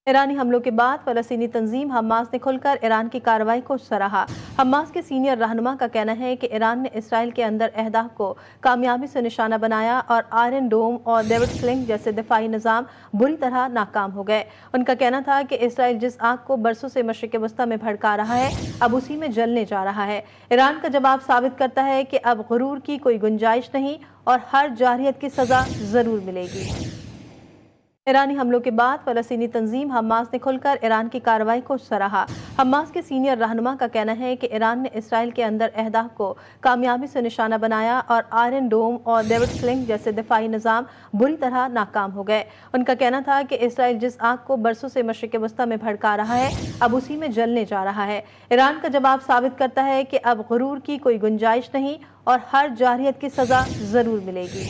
ایرانی حملوں کے بعد فلسطینی تنظیم حماس نے کھل کر ایران کی کارروائی کو سراہا۔ حماس کے سینئر رہنما کا کہنا ہے کہ ایران نے اسرائیل کے اندر اہداف کو کامیابی سے نشانہ بنایا اور آئرن ڈوم اور ڈیوڈ سلنگ جیسے دفاعی نظام بری طرح ناکام ہو گئے۔ ان کا کہنا تھا کہ اسرائیل جس آگ کو برسوں سے مشرق وسطی میں بھڑکا رہا ہے اب اسی میں جلنے جا رہا ہے۔ ایران کا جواب ثابت کرتا ہے کہ اب غرور کی کوئی گنجائش نہیں اور ہر جارحیت کی سزا ضرور ملے گی۔ ایرانی حملوں کے بعد فلسطینی تنظیم حماس نے کھل کر ایران کی کارروائی کو سراہا۔ حماس کے سینئر رہنما کا کہنا ہے کہ ایران نے اسرائیل کے اندر اہداف کو کامیابی سے نشانہ بنایا اور آئرن ڈوم اور ڈیوڈ سلنگ جیسے دفاعی نظام بری طرح ناکام ہو گئے۔ ان کا کہنا تھا کہ اسرائیل جس آگ کو برسوں سے مشرق وسطی میں بھڑکا رہا ہے اب اسی میں جلنے جا رہا ہے۔ ایران کا جواب ثابت کرتا ہے کہ اب غرور کی کوئی گنجائش نہیں اور ہر جارحیت کی سزا ضرور ملے گی۔